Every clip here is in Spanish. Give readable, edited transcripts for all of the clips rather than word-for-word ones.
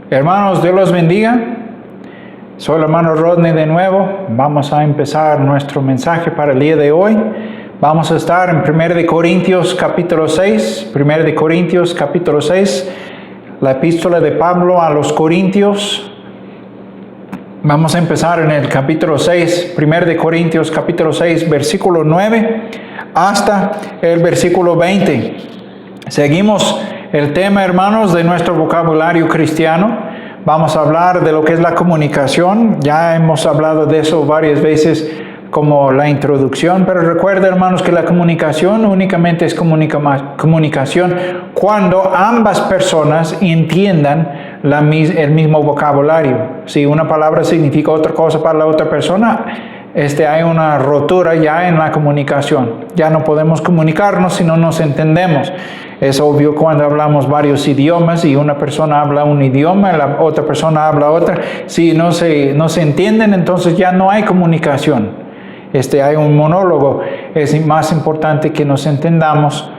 Hermanos, Dios los bendiga. Soy el hermano Rodney de nuevo. Vamos a empezar nuestro mensaje para el día de hoy. Vamos a estar en 1 Corintios capítulo 6. 1 Corintios capítulo 6. La epístola de Pablo a los Corintios. Vamos a empezar en el capítulo 6. 1 Corintios capítulo 6, versículo 9 hasta el versículo 20. Seguimos el tema, hermanos, de nuestro vocabulario cristiano. Vamos a hablar de lo que es la comunicación. Ya hemos hablado de eso varias veces como la introducción, pero recuerda, hermanos, que la comunicación únicamente es comunicación cuando ambas personas entiendan el mismo vocabulario. Si una palabra significa otra cosa para la otra persona, hay una rotura ya en la comunicación. Ya no podemos comunicarnos si no nos entendemos. Es obvio cuando hablamos varios idiomas y una persona habla un idioma y la otra persona habla otra. Si no se entienden, entonces ya no hay comunicación. Hay un monólogo. Es más importante que nos entendamos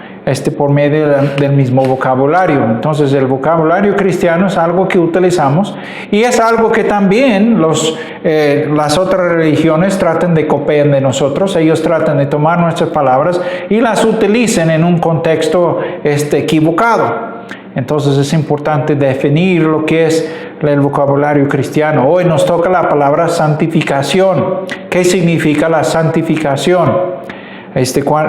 por medio del mismo vocabulario. Entonces el vocabulario cristiano es algo que utilizamos y es algo que también las otras religiones tratan de copiar de nosotros. Ellos tratan de tomar nuestras palabras y las utilizan en un contexto equivocado. Entonces es importante definir lo que es el vocabulario cristiano. Hoy nos toca la palabra santificación. ¿Qué significa la santificación?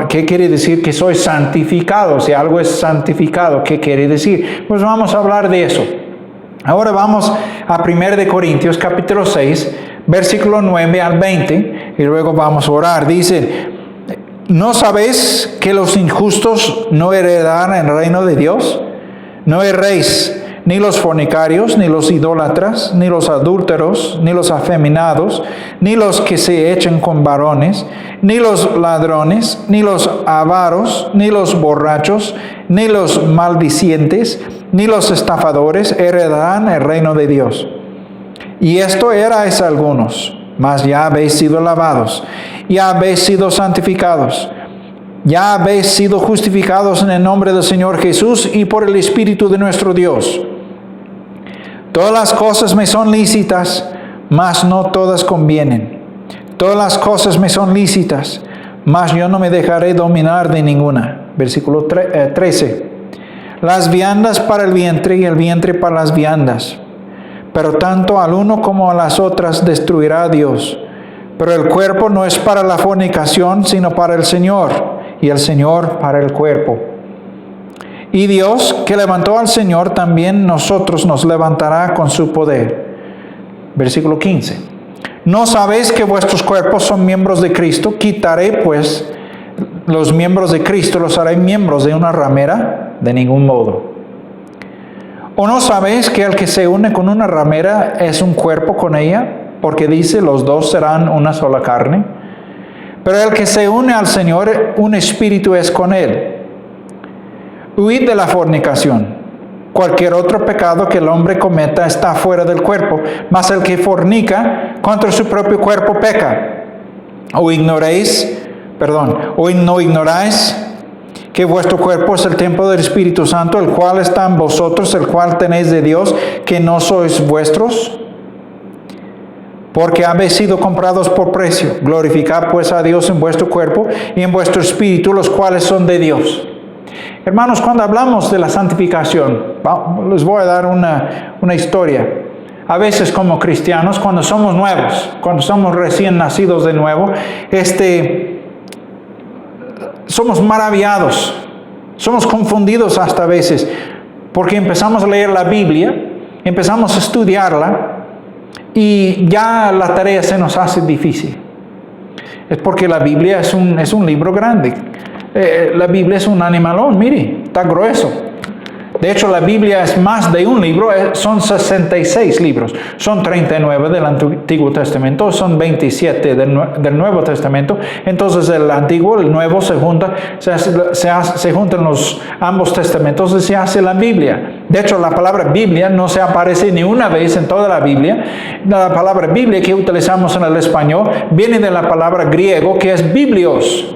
¿Qué quiere decir que soy santificado? Si algo es santificado, ¿qué quiere decir? Pues vamos a hablar de eso. Ahora vamos a 1 Corintios capítulo 6, versículo 9 al 20, y luego vamos a orar. Dice, ¿no sabéis que los injustos no heredarán el reino de Dios? No erréis, ni los fornicarios, ni los idólatras, ni los adúlteros, ni los afeminados, ni los que se echan con varones, ni los ladrones, ni los avaros, ni los borrachos, ni los maldicientes, ni los estafadores heredarán el reino de Dios. Y esto erais algunos, mas ya habéis sido lavados, ya habéis sido santificados, ya habéis sido justificados en el nombre del Señor Jesús y por el Espíritu de nuestro Dios. Todas las cosas me son lícitas, mas no todas convienen. Todas las cosas me son lícitas, mas yo no me dejaré dominar de ninguna. Versículo 13. Las viandas para el vientre y el vientre para las viandas. Pero tanto al uno como a las otras destruirá Dios. Pero el cuerpo no es para la fornicación, sino para el Señor, y el Señor para el cuerpo. Y Dios, que levantó al Señor, también nosotros nos levantará con su poder. Versículo 15. ¿No sabéis que vuestros cuerpos son miembros de Cristo? Quitaré pues los miembros de Cristo, los haré miembros de una ramera, de ningún modo. ¿O no sabéis que el que se une con una ramera es un cuerpo con ella? Porque dice, los dos serán una sola carne. Pero el que se une al Señor, un espíritu es con él. Huid de la fornicación. Cualquier otro pecado que el hombre cometa está fuera del cuerpo, mas el que fornica contra su propio cuerpo peca. ¿O no ignoráis que vuestro cuerpo es el templo del Espíritu Santo, el cual está en vosotros, el cual tenéis de Dios, que no sois vuestros? Porque habéis sido comprados por precio. Glorificad pues a Dios en vuestro cuerpo y en vuestro espíritu, los cuales son de Dios. Hermanos, cuando hablamos de la santificación, les voy a dar una historia. A veces como cristianos, cuando somos nuevos, cuando somos recién nacidos de nuevo, somos maravillados, somos confundidos hasta a veces, porque empezamos a leer la Biblia, empezamos a estudiarla, y ya la tarea se nos hace difícil. Es porque la Biblia es un libro grande. La Biblia es un animalón, mire, está grueso. De hecho, la Biblia es más de un libro, son 66 libros. Son 39 del Antiguo Testamento, son 27 del Nuevo Testamento. Entonces el Antiguo y el Nuevo se juntan ambos testamentos y se hace la Biblia. De hecho, la palabra Biblia no se aparece ni una vez en toda la Biblia. La palabra Biblia que utilizamos en el español viene de la palabra griego que es biblios.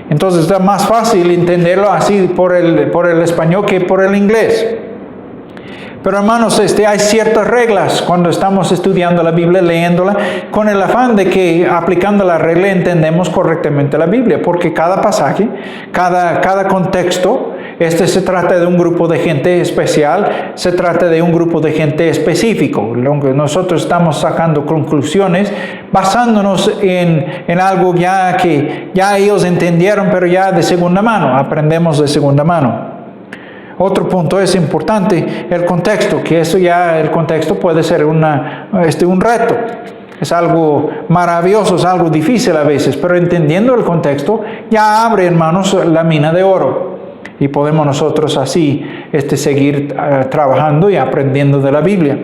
Entonces está más fácil entenderlo así por el español que por el inglés. Pero hermanos, hay ciertas reglas cuando estamos estudiando la Biblia, leyéndola, con el afán de que aplicando la regla entendemos correctamente la Biblia, porque cada pasaje, cada contexto, se trata de un grupo de gente especial, se trata de un grupo de gente específico. Nosotros estamos sacando conclusiones basándonos en algo ya que ya ellos entendieron, pero ya de segunda mano, aprendemos de segunda mano. Otro punto es importante, el contexto, que el contexto puede ser un reto. Es algo maravilloso, es algo difícil a veces, pero entendiendo el contexto ya abre, hermanos, la mina de oro. Y podemos nosotros así seguir trabajando y aprendiendo de la Biblia.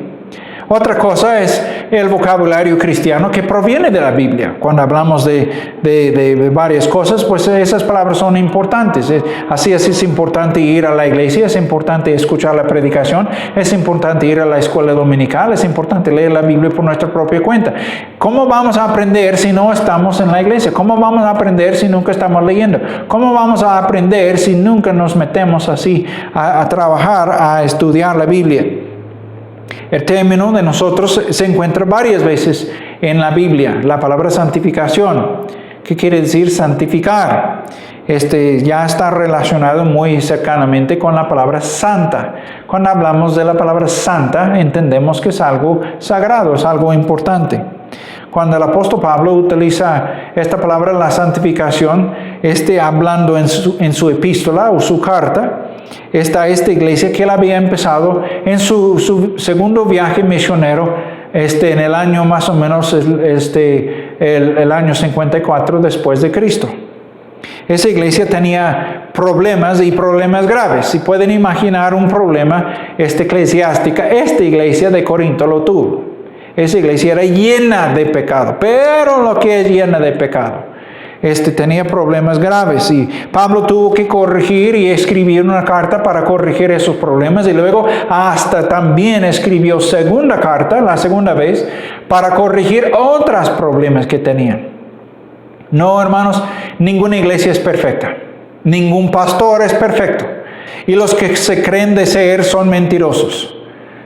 Otra cosa es el vocabulario cristiano que proviene de la Biblia. Cuando hablamos de varias cosas, pues esas palabras son importantes. Así es importante ir a la iglesia, es importante escuchar la predicación, es importante ir a la escuela dominical, es importante leer la Biblia por nuestra propia cuenta. ¿Cómo vamos a aprender si no estamos en la iglesia? ¿Cómo vamos a aprender si nunca estamos leyendo? ¿Cómo vamos a aprender si nunca nos metemos así a trabajar, a estudiar la Biblia? El término de nosotros se encuentra varias veces en la Biblia, la palabra santificación. ¿Qué quiere decir santificar? Ya está relacionado muy cercanamente con la palabra santa. Cuando hablamos de la palabra santa, entendemos que es algo sagrado, es algo importante. Cuando el apóstol Pablo utiliza esta palabra, la santificación, hablando en su epístola o su carta, esta iglesia que él había empezado en su segundo viaje misionero, en el año más o menos, el año 54 después de Cristo. Esa iglesia tenía problemas y problemas graves. Si pueden imaginar un problema eclesiástico, esta iglesia de Corinto lo tuvo. Esa iglesia era llena de pecado, pero lo que es llena de pecado. Tenía problemas graves y Pablo tuvo que corregir y escribir una carta para corregir esos problemas y luego hasta también escribió segunda carta, la segunda vez, para corregir otros problemas que tenían. No, hermanos, ninguna iglesia es perfecta, ningún pastor es perfecto y los que se creen de ser son mentirosos.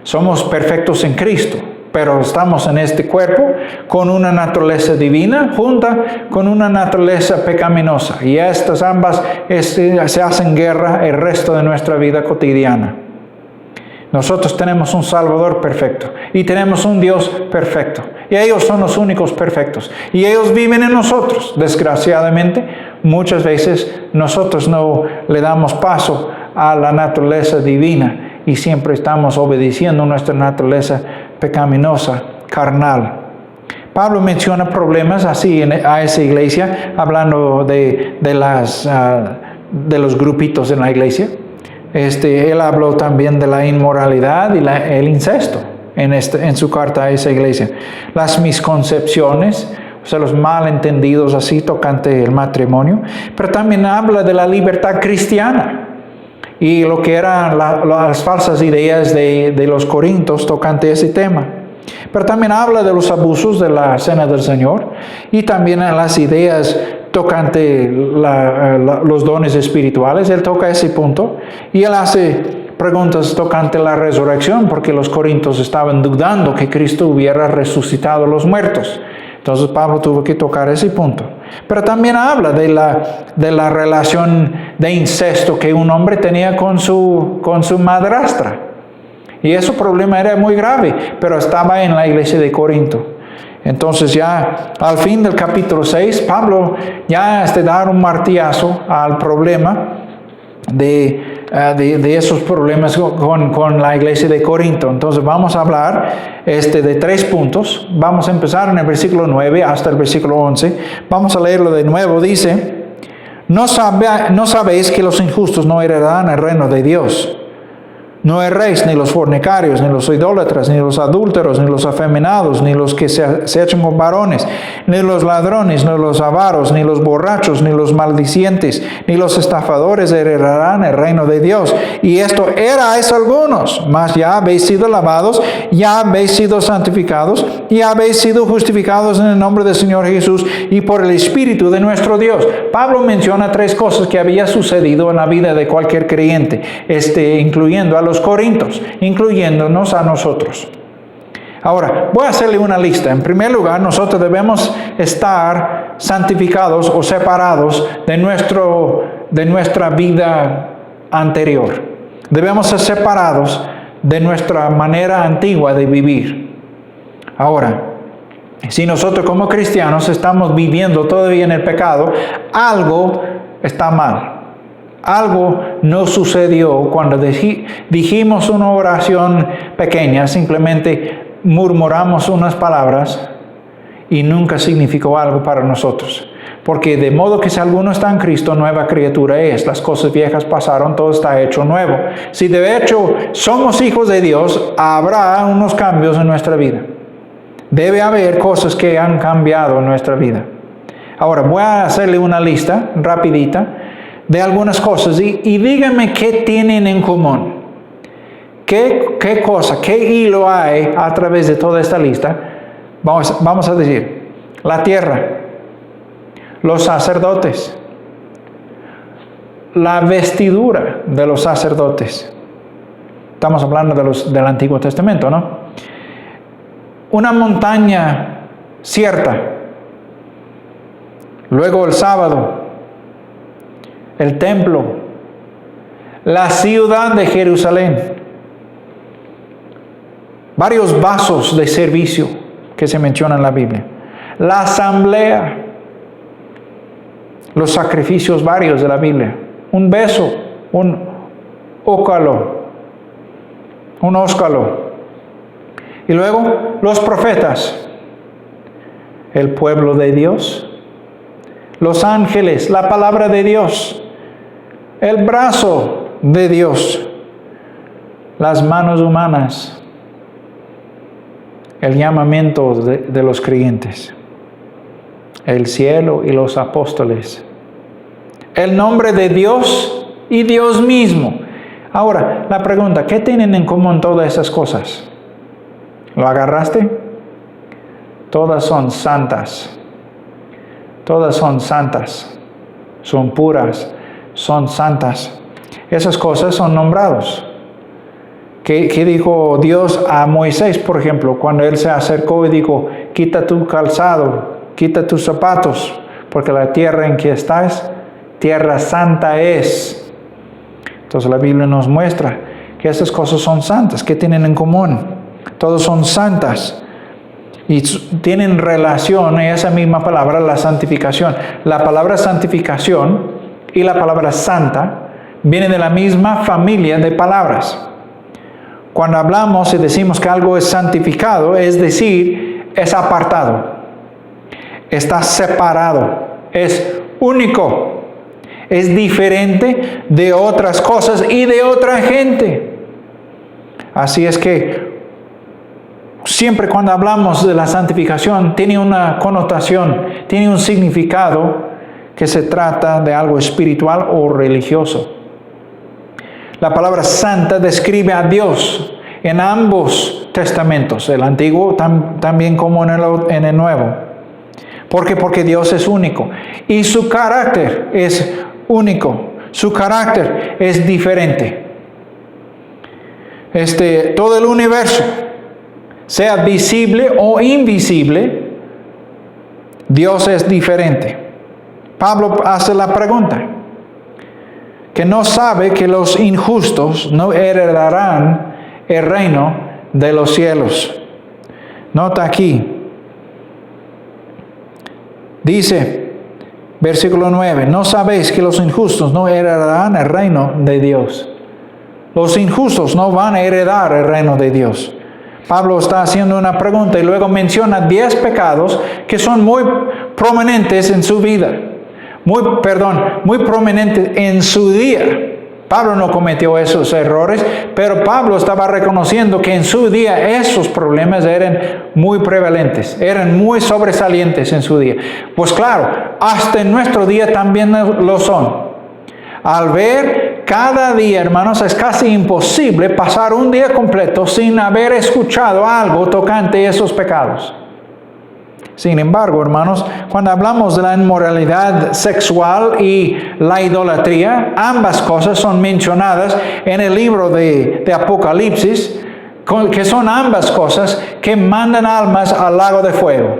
Somos perfectos en Cristo, pero estamos en este cuerpo con una naturaleza divina junta con una naturaleza pecaminosa. Y estas ambas se hacen guerra el resto de nuestra vida cotidiana. Nosotros tenemos un Salvador perfecto y tenemos un Dios perfecto. Y ellos son los únicos perfectos. Y ellos viven en nosotros. Desgraciadamente, muchas veces nosotros no le damos paso a la naturaleza divina y siempre estamos obedeciendo nuestra naturaleza pecaminosa, carnal. Pablo menciona problemas así a esa iglesia, hablando de los grupitos en la iglesia. Él habló también de la inmoralidad y el incesto en su carta a esa iglesia. Las misconcepciones, o sea, los malentendidos así tocante el matrimonio, pero también habla de la libertad cristiana. Y lo que eran las falsas ideas de los corintios tocante ese tema. Pero también habla de los abusos de la cena del Señor y también las ideas tocante los dones espirituales. Él toca ese punto y él hace preguntas tocante la resurrección porque los corintios estaban dudando que Cristo hubiera resucitado a los muertos. Entonces Pablo tuvo que tocar ese punto. Pero también habla de la relación de incesto que un hombre tenía con su madrastra. Y ese problema era muy grave, pero estaba en la iglesia de Corinto. Entonces ya al fin del capítulo 6, Pablo ya da un martillazo al problema de esos problemas con la iglesia de Corinto. Entonces vamos a hablar de 3 puntos. Vamos a empezar en el versículo 9 hasta el versículo 11. Vamos a leerlo de nuevo. Dice, ¿no sabéis que los injustos no heredarán el reino de Dios? No erréis ni los fornicarios, ni los idólatras, ni los adúlteros, ni los afeminados, ni los que se echan con varones, ni los ladrones, ni los avaros, ni los borrachos, ni los maldicientes, ni los estafadores heredarán el reino de Dios. Y esto erais algunos, mas ya habéis sido lavados, ya habéis sido santificados, y habéis sido justificados en el nombre del Señor Jesús y por el Espíritu de nuestro Dios. Pablo menciona 3 cosas que había sucedido en la vida de cualquier creyente, incluyendo a los los corintios, incluyéndonos a nosotros. Ahora, voy a hacerle una lista. En primer lugar, nosotros debemos estar santificados o separados de nuestra vida anterior. Debemos ser separados de nuestra manera antigua de vivir. Ahora, si nosotros como cristianos estamos viviendo todavía en el pecado, algo está mal. Algo no sucedió cuando dijimos una oración pequeña, simplemente murmuramos unas palabras y nunca significó algo para nosotros. Porque de modo que si alguno está en Cristo, nueva criatura es. Las cosas viejas pasaron, todo está hecho nuevo. Si de hecho somos hijos de Dios, habrá unos cambios en nuestra vida. Debe haber cosas que han cambiado en nuestra vida. Ahora voy a hacerle una lista rapidita de algunas cosas y díganme qué tienen en común. ¿Qué cosa, qué hilo hay a través de toda esta lista? Vamos a decir, la tierra, los sacerdotes, la vestidura de los sacerdotes. Estamos hablando del Antiguo Testamento, ¿no? Una montaña cierta. Luego el sábado, el templo, la ciudad de Jerusalén. Varios vasos de servicio que se mencionan en la Biblia. La asamblea. Los sacrificios varios de la Biblia. Un beso, un óscalo. Y luego los profetas. El pueblo de Dios. Los ángeles, la palabra de Dios. El brazo de Dios. Las manos humanas. El llamamiento de los creyentes, el cielo y los apóstoles, el nombre de Dios y Dios mismo. Ahora, la pregunta, ¿qué tienen en común todas esas cosas? ¿Lo agarraste? Todas son santas. Todas son santas. Son puras. Son santas. Esas cosas son nombrados. ¿Qué dijo Dios a Moisés, por ejemplo, cuando él se acercó y dijo, quita tu calzado, quita tus zapatos, porque la tierra en que estás, tierra santa es? Entonces la Biblia nos muestra que estas cosas son santas. ¿Qué tienen en común? Todas son santas y tienen relación en esa misma palabra, la santificación. La palabra santificación y la palabra santa vienen de la misma familia de palabras. Cuando hablamos y decimos que algo es santificado, es decir, es apartado, está separado, es único, es diferente de otras cosas y de otra gente. Así es que siempre cuando hablamos de la santificación, tiene una connotación, tiene un significado que se trata de algo espiritual o religioso. La palabra santa describe a Dios en ambos testamentos, el antiguo también como en el nuevo. ¿Por qué? Porque Dios es único y su carácter es único, su carácter es diferente. Todo el universo, sea visible o invisible, Dios es diferente. Pablo hace la pregunta, que no sabe que los injustos no heredarán el reino de los cielos. Nota aquí. Dice, versículo 9, ¿no sabéis que los injustos no heredarán el reino de Dios? Los injustos no van a heredar el reino de Dios. Pablo está haciendo una pregunta y luego menciona 10 pecados que son muy prominentes en su vida. Muy prominente en su día. Pablo no cometió esos errores, pero Pablo estaba reconociendo que en su día esos problemas eran muy prevalentes, eran muy sobresalientes en su día. Pues claro, hasta en nuestro día también lo son. Al ver cada día, hermanos, es casi imposible pasar un día completo sin haber escuchado algo tocante a esos pecados. Sin embargo, hermanos, cuando hablamos de la inmoralidad sexual y la idolatría, ambas cosas son mencionadas en el libro de Apocalipsis, que son ambas cosas que mandan almas al lago de fuego.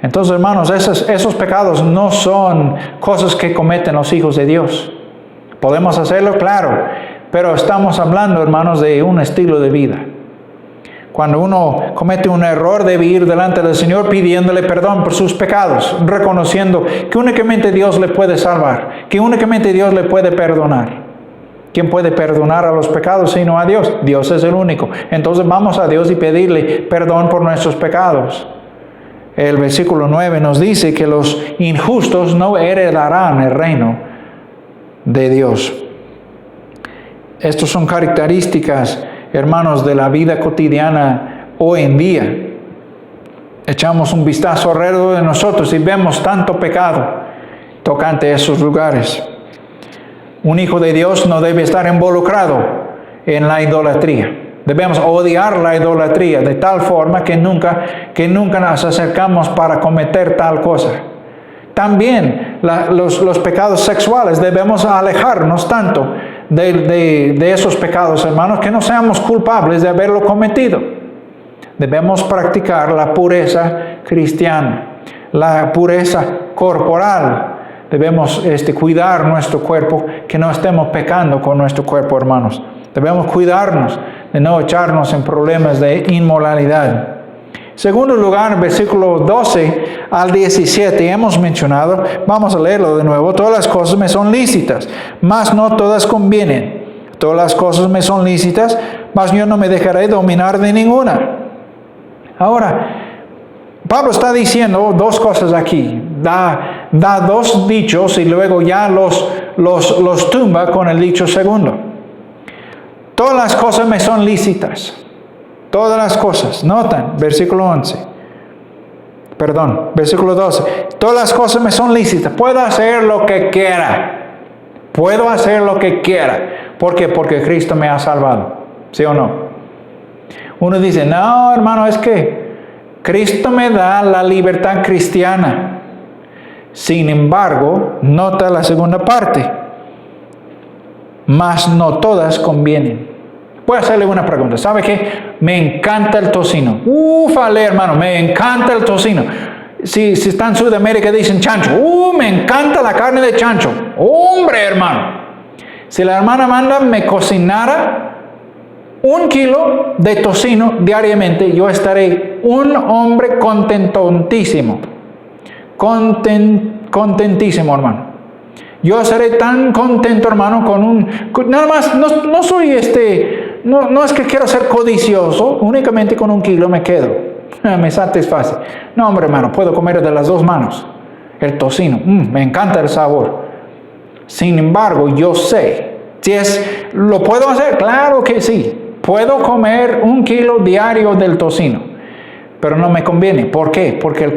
Entonces, hermanos, esos pecados no son cosas que cometen los hijos de Dios. ¿Podemos hacerlo? Claro, pero estamos hablando, hermanos, de un estilo de vida. Cuando uno comete un error, debe ir delante del Señor pidiéndole perdón por sus pecados, reconociendo que únicamente Dios le puede salvar, que únicamente Dios le puede perdonar. ¿Quién puede perdonar a los pecados sino a Dios? Dios es el único. Entonces vamos a Dios y pedirle perdón por nuestros pecados. El versículo 9 nos dice que los injustos no heredarán el reino de Dios. Estas son características, hermanos, de la vida cotidiana hoy en día. Echamos un vistazo alrededor de nosotros y vemos tanto pecado tocante a esos lugares. Un hijo de Dios no debe estar involucrado en la idolatría. Debemos odiar la idolatría de tal forma que nunca nos acercamos para cometer tal cosa. También los pecados sexuales, debemos alejarnos tanto de esos pecados, hermanos, que no seamos culpables de haberlo cometido. Debemos practicar la pureza cristiana, la pureza corporal. Debemos cuidar nuestro cuerpo, que no estemos pecando con nuestro cuerpo, hermanos. Debemos cuidarnos de no echarnos en problemas de inmoralidad. Segundo lugar, versículo 12 al 17, hemos mencionado, vamos a leerlo de nuevo. Todas las cosas me son lícitas, mas no todas convienen. Todas las cosas me son lícitas, mas yo no me dejaré dominar de ninguna. Ahora, Pablo está diciendo dos cosas aquí. Da dos dichos y luego ya los tumba con el dicho segundo. Todas las cosas me son lícitas. Todas las cosas. Notan, versículo 12. Todas las cosas me son lícitas. Puedo hacer lo que quiera. Puedo hacer lo que quiera. ¿Por qué? Porque Cristo me ha salvado. ¿Sí o no? Uno dice, no, hermano, es que Cristo me da la libertad cristiana. Sin embargo, nota la segunda parte. Mas no todas convienen. Voy a hacerle una pregunta. ¿Sabe qué? Me encanta el tocino. Ufale, hermano, me encanta el tocino. Si está en Sudamérica dicen chancho. Me encanta la carne de chancho. Hombre, hermano. Si la hermana Amanda me cocinara 1 kilo de tocino diariamente, yo estaré un hombre contentísimo. Contentísimo, hermano. Yo seré tan contento, hermano, nada más, no soy no es que quiero ser codicioso, únicamente con 1 kilo me quedo, me satisface. No, hombre, hermano, puedo comer de las 2 manos, el tocino, me encanta el sabor. Sin embargo, yo sé, ¿lo puedo hacer? Claro que sí, puedo comer 1 kilo diario del tocino, pero no me conviene. ¿Por qué? Porque el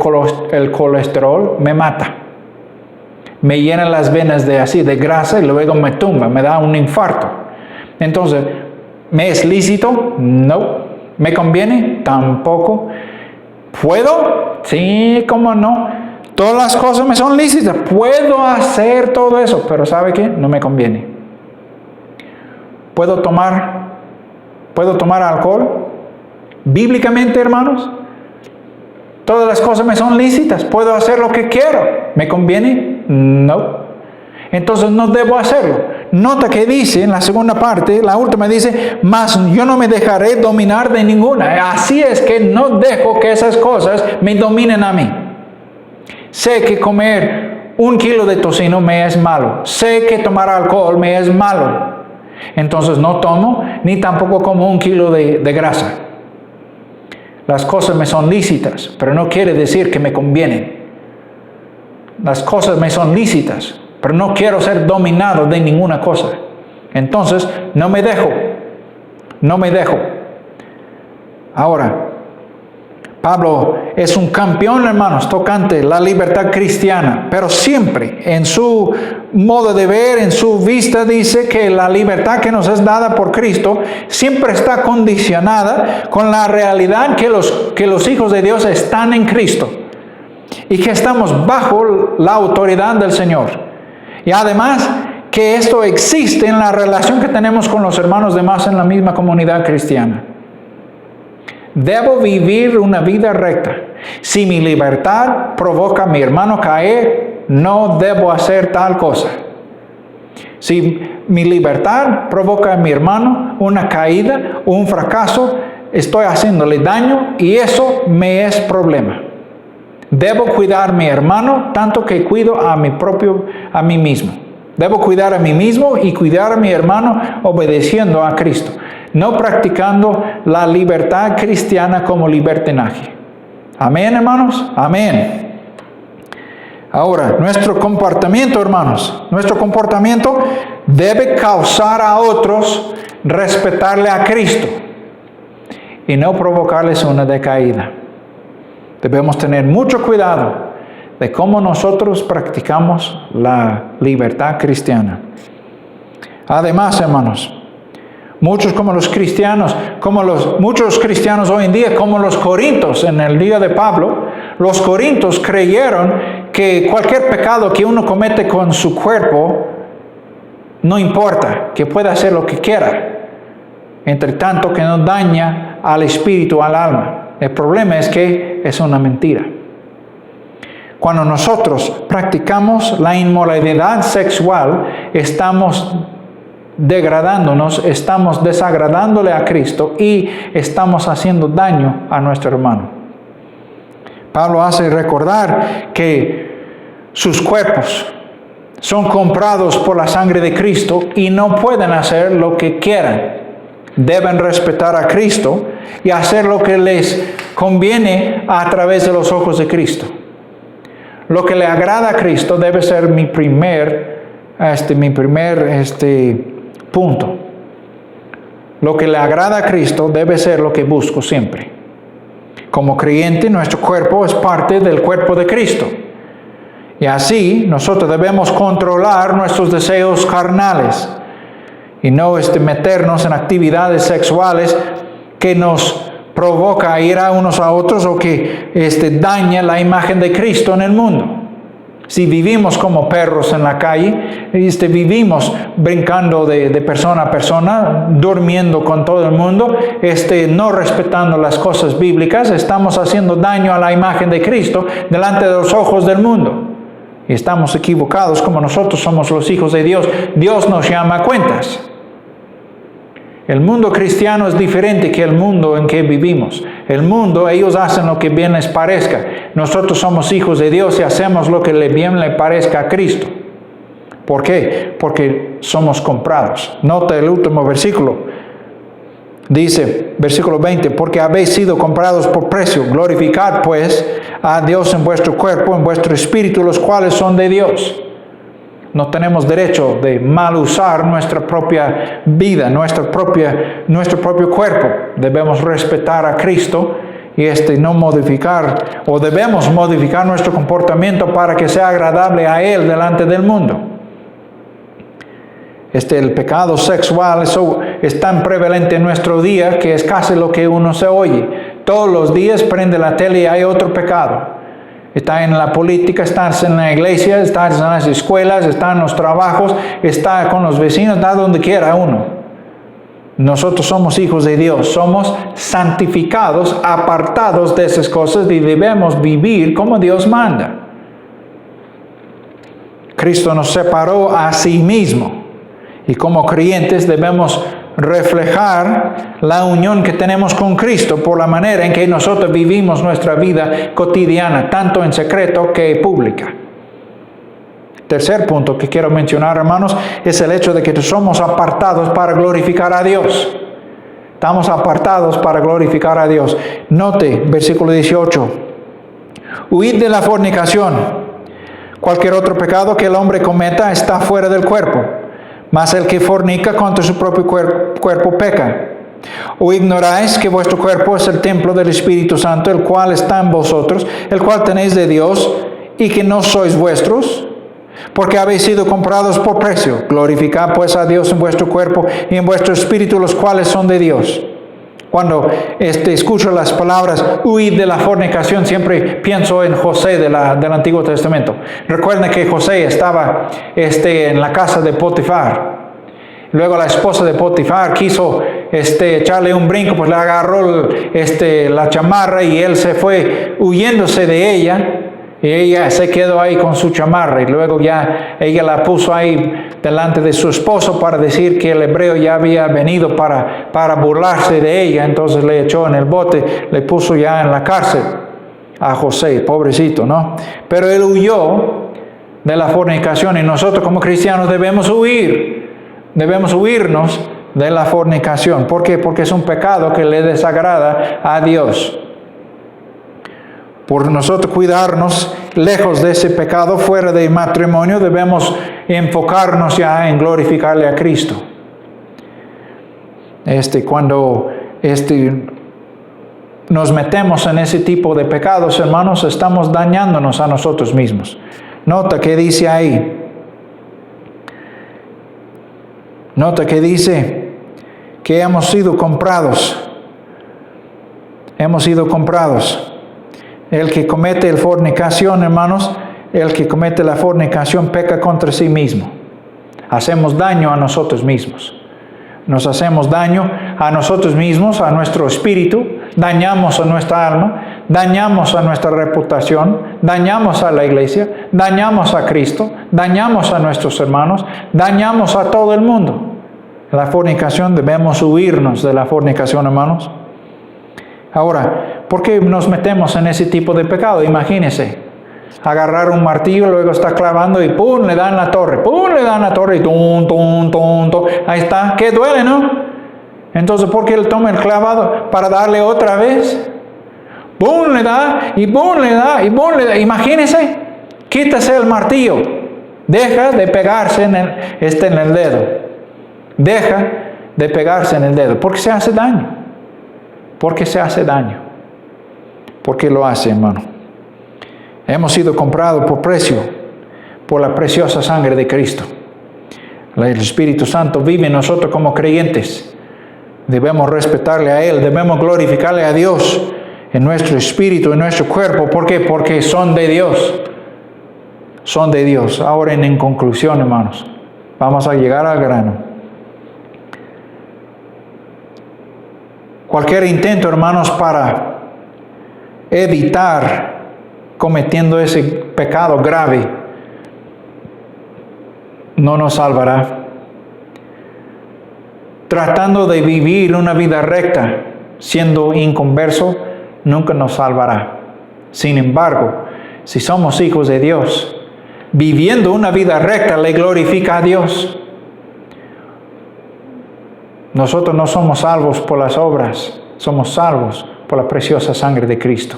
colesterol me mata. Me llena las venas de grasa y luego me tumba, me da un infarto. Entonces, ¿me es lícito? No. ¿Me conviene? Tampoco. ¿Puedo? Sí, ¿cómo no? Todas las cosas me son lícitas. Puedo hacer todo eso, pero ¿sabe qué? No me conviene. ¿Puedo tomar alcohol? Bíblicamente, hermanos, todas las cosas me son lícitas. Puedo hacer lo que quiero. ¿Me conviene? No. Entonces no debo hacerlo. Nota que dice en la segunda parte, la última dice, mas yo no me dejaré dominar de ninguna. Así es que no dejo que esas cosas me dominen a mí. Sé que comer 1 kilo de tocino me es malo. Sé que tomar alcohol me es malo. Entonces no tomo, ni tampoco como 1 kilo de grasa. Las cosas me son lícitas, pero no quiere decir que me convienen. Las cosas me son lícitas, pero no quiero ser dominado de ninguna cosa. Entonces, no me dejo. Ahora, Pablo es un campeón, hermanos, tocante la libertad cristiana, pero siempre en su modo de ver, en su vista, dice que la libertad que nos es dada por Cristo siempre está condicionada con la realidad que los hijos de Dios están en Cristo y que estamos bajo la autoridad del Señor. Y además que esto existe en la relación que tenemos con los hermanos demás en la misma comunidad cristiana. Debo vivir una vida recta. Si mi libertad provoca a mi hermano caer, no debo hacer tal cosa. Si mi libertad provoca a mi hermano una caída o un fracaso, estoy haciéndole daño y eso me es problema. Debo cuidar a mi hermano tanto que cuido a mí mismo. Debo cuidar a mí mismo y cuidar a mi hermano obedeciendo a Cristo, no practicando la libertad cristiana como libertinaje. Amén, hermanos. Amén. Ahora, nuestro comportamiento, hermanos, nuestro comportamiento debe causar a otros respetarle a Cristo y no provocarles una decaída. Debemos tener mucho cuidado de cómo nosotros practicamos la libertad cristiana. Además, hermanos, muchos cristianos hoy en día, como los corintios en el día de Pablo, los corintios creyeron que cualquier pecado que uno comete con su cuerpo no importa, que puede hacer lo que quiera, entre tanto que no daña al espíritu, al alma. El problema es que es una mentira. Cuando nosotros practicamos la inmoralidad sexual, estamos degradándonos, estamos desagradándole a Cristo y estamos haciendo daño a nuestro hermano. Pablo hace recordar que sus cuerpos son comprados por la sangre de Cristo y no pueden hacer lo que quieran. Deben respetar a Cristo y hacer lo que les conviene a través de los ojos de Cristo. Lo que le agrada a Cristo debe ser mi primer punto. Lo que le agrada a Cristo debe ser lo que busco siempre. Como creyente, nuestro cuerpo es parte del cuerpo de Cristo. Y así nosotros debemos controlar nuestros deseos carnales y no meternos en actividades sexuales que nos provoca ir a unos a otros o que daña la imagen de Cristo en el mundo. Si vivimos como perros en la calle, vivimos brincando de persona a persona, durmiendo con todo el mundo, no respetando las cosas bíblicas, estamos haciendo daño a la imagen de Cristo delante de los ojos del mundo. Y estamos equivocados como nosotros somos los hijos de Dios. Dios nos llama a cuentas. El mundo cristiano es diferente que el mundo en que vivimos. El mundo, ellos hacen lo que bien les parezca. Nosotros somos hijos de Dios y hacemos lo que bien le parezca a Cristo. ¿Por qué? Porque somos comprados. Nota el último versículo. Dice, versículo 20, porque habéis sido comprados por precio. Glorificad pues a Dios en vuestro cuerpo, en vuestro espíritu, los cuales son de Dios. No tenemos derecho de mal usar nuestra propia vida, nuestro propio cuerpo. Debemos respetar a Cristo y no modificar, o debemos modificar nuestro comportamiento para que sea agradable a Él delante del mundo. El pecado sexual, eso es tan prevalente en nuestro día que es casi lo que uno se oye. Todos los días prende la tele y hay otro pecado. Está en la política, está en la iglesia, está en las escuelas, está en los trabajos, está con los vecinos, está donde quiera uno. Nosotros somos hijos de Dios, somos santificados, apartados de esas cosas y debemos vivir como Dios manda. Cristo nos separó a sí mismo y como creyentes debemos reflejar la unión que tenemos con Cristo por la manera en que nosotros vivimos nuestra vida cotidiana, tanto en secreto que pública. Tercer punto que quiero mencionar, hermanos, es el hecho de que somos apartados para glorificar a Dios. Estamos apartados para glorificar a Dios. Note, versículo 18. Huid de la fornicación. Cualquier otro pecado que el hombre cometa está fuera del cuerpo. Mas el que fornica contra su propio cuerpo peca. ¿O ignoráis que vuestro cuerpo es el templo del Espíritu Santo, el cual está en vosotros, el cual tenéis de Dios, y que no sois vuestros? Porque habéis sido comprados por precio. Glorificad pues a Dios en vuestro cuerpo y en vuestro espíritu, los cuales son de Dios. Cuando escucho las palabras, huid de la fornicación, siempre pienso en José del Antiguo Testamento. Recuerden que José estaba en la casa de Potifar. Luego la esposa de Potifar quiso echarle un brinco, pues le agarró la chamarra y él se fue huyéndose de ella. Y ella se quedó ahí con su chamarra y luego ya ella la puso ahí delante de su esposo para decir que el hebreo ya había venido para burlarse de ella. Entonces le echó en el bote, le puso ya en la cárcel a José, pobrecito, ¿no? Pero él huyó de la fornicación y nosotros como cristianos debemos huirnos de la fornicación. ¿Por qué? Porque es un pecado que le desagrada a Dios. Por nosotros cuidarnos lejos de ese pecado, fuera del matrimonio, debemos enfocarnos ya en glorificarle a Cristo. Cuando nos metemos en ese tipo de pecados, hermanos, estamos dañándonos a nosotros mismos. Nota que dice ahí. Nota que dice que hemos sido comprados. Hemos sido comprados. El que comete la fornicación, hermanos, el que comete la fornicación peca contra sí mismo. Hacemos daño a nosotros mismos. Nos hacemos daño a nosotros mismos, a nuestro espíritu, dañamos a nuestra alma, dañamos a nuestra reputación, dañamos a la iglesia, dañamos a Cristo, dañamos a nuestros hermanos, dañamos a todo el mundo. La fornicación, debemos huirnos de la fornicación, hermanos. Ahora, ¿por qué nos metemos en ese tipo de pecado? Imagínense, agarrar un martillo, luego está clavando y ¡pum! Le dan la torre, ¡pum! Le dan la torre y ¡tum, tum, tum, tum! Ahí está, ¿qué duele, no? Entonces, ¿por qué él toma el clavado? ¿Para darle otra vez? ¡Pum! Le da y ¡pum! Le da y ¡pum! Le da. Imagínense, quítase el martillo, deja de pegarse en el dedo, deja de pegarse en el dedo, porque se hace daño. Porque se hace daño. ¿Por qué lo hace, hermano? Hemos sido comprados por precio, por la preciosa sangre de Cristo. El Espíritu Santo vive en nosotros como creyentes. Debemos respetarle a Él, debemos glorificarle a Dios en nuestro espíritu, en nuestro cuerpo. ¿Por qué? Porque son de Dios. Son de Dios. Ahora en conclusión, hermanos, vamos a llegar al grano. Cualquier intento, hermanos, para evitar cometiendo ese pecado grave no nos salvará. Tratando de vivir una vida recta, siendo inconverso, nunca nos salvará. Sin embargo, si somos hijos de Dios, viviendo una vida recta le glorifica a Dios. Nosotros no somos salvos por las obras, somos salvos por la preciosa sangre de Cristo.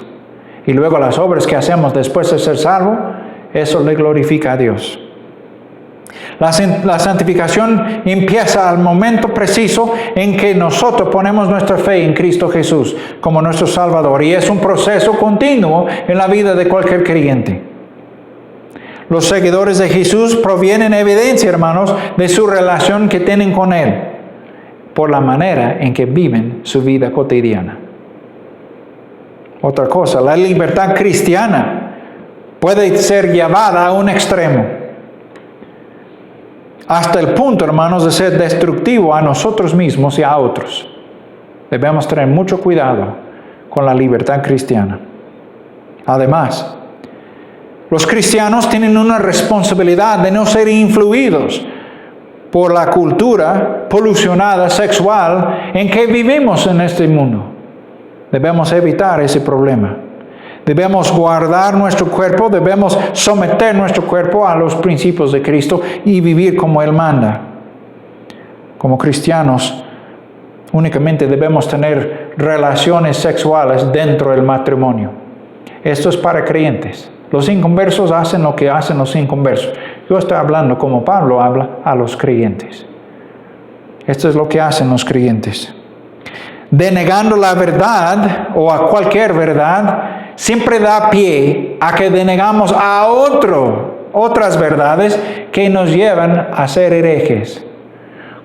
Y luego las obras que hacemos después de ser salvos, eso le glorifica a Dios. La santificación empieza al momento preciso en que nosotros ponemos nuestra fe en Cristo Jesús como nuestro Salvador. Y es un proceso continuo en la vida de cualquier creyente. Los seguidores de Jesús provienen evidencia, hermanos, de su relación que tienen con Él, por la manera en que viven su vida cotidiana. Otra cosa, la libertad cristiana puede ser llevada a un extremo, hasta el punto, hermanos, de ser destructivo a nosotros mismos y a otros. Debemos tener mucho cuidado con la libertad cristiana. Además, los cristianos tienen una responsabilidad de no ser influidos por la cultura polucionada sexual en que vivimos en este mundo. Debemos evitar ese problema. Debemos guardar nuestro cuerpo, debemos someter nuestro cuerpo a los principios de Cristo y vivir como Él manda. Como cristianos, únicamente debemos tener relaciones sexuales dentro del matrimonio. Esto es para creyentes. Los inconversos hacen lo que hacen los inconversos. Yo estoy hablando como Pablo habla a los creyentes. Esto es lo que hacen los creyentes. denegando la verdad o a cualquier verdad, siempre da pie a que denegamos a otras verdades que nos llevan a ser herejes.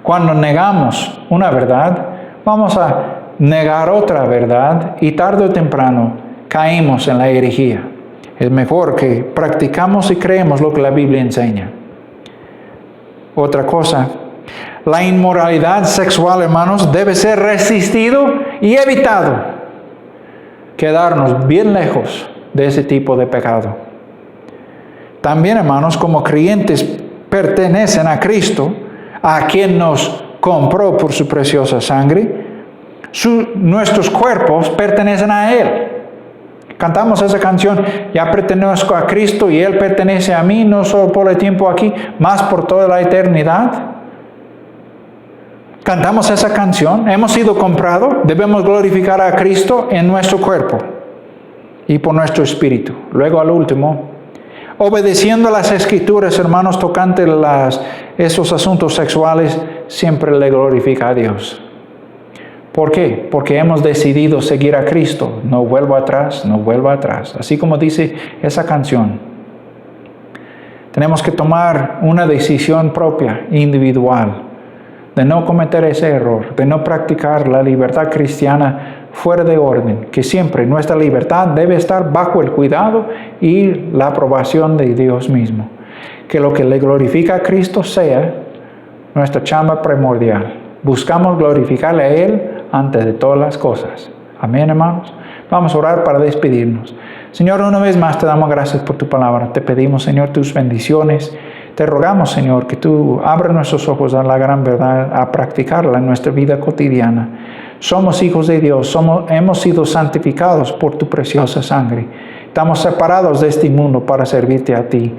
Cuando negamos una verdad, vamos a negar otra verdad y tarde o temprano caímos en la herejía. Es mejor que practicamos y creemos lo que la Biblia enseña. Otra cosa, la inmoralidad sexual, hermanos, debe ser resistido y evitado. Quedarnos bien lejos de ese tipo de pecado. También, hermanos, como creyentes pertenecen a Cristo, a quien nos compró por su preciosa sangre, nuestros cuerpos pertenecen a Él. Cantamos esa canción, ya pertenezco a Cristo y Él pertenece a mí, no solo por el tiempo aquí, más por toda la eternidad. Cantamos esa canción, hemos sido comprados, debemos glorificar a Cristo en nuestro cuerpo y por nuestro espíritu. Luego al último, obedeciendo las Escrituras, hermanos, tocante esos asuntos sexuales, siempre le glorifica a Dios. ¿Por qué? Porque hemos decidido seguir a Cristo. No vuelvo atrás, no vuelvo atrás. Así como dice esa canción. Tenemos que tomar una decisión propia, individual, de no cometer ese error, de no practicar la libertad cristiana fuera de orden, que siempre nuestra libertad debe estar bajo el cuidado y la aprobación de Dios mismo. Que lo que le glorifica a Cristo sea nuestra chamba primordial. Buscamos glorificarle a Él antes de todas las cosas. Amén, hermanos. Vamos a orar para despedirnos. Señor, una vez más te damos gracias por tu palabra. Te pedimos, Señor, tus bendiciones. Te rogamos, Señor, que tú abras nuestros ojos a la gran verdad, a practicarla en nuestra vida cotidiana. Somos hijos de Dios, hemos sido santificados por tu preciosa sangre. Estamos separados de este mundo para servirte a ti.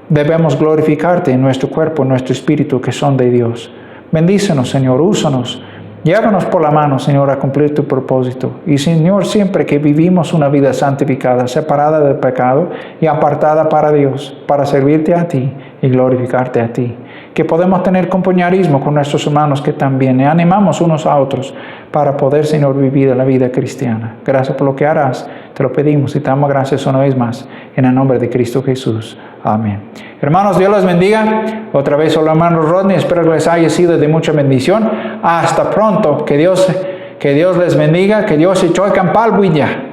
Debemos glorificarte en nuestro cuerpo, en nuestro espíritu, que son de Dios. Bendícenos, Señor, úsanos. Llévanos por la mano, Señor, a cumplir tu propósito. Y, Señor, siempre que vivimos una vida santificada, separada del pecado y apartada para Dios, para servirte a ti y glorificarte a ti. Que podemos tener compañerismo con nuestros hermanos que también animamos unos a otros para poder, Señor, vivir la vida cristiana. Gracias por lo que harás. Te lo pedimos y te damos gracias una vez más. En el nombre de Cristo Jesús. Amén. Hermanos, Dios los bendiga. Otra vez, soy el hermano Rodney. Espero que les haya sido de mucha bendición. Hasta pronto. Que Dios les bendiga. Que Dios se choque en palbuilla.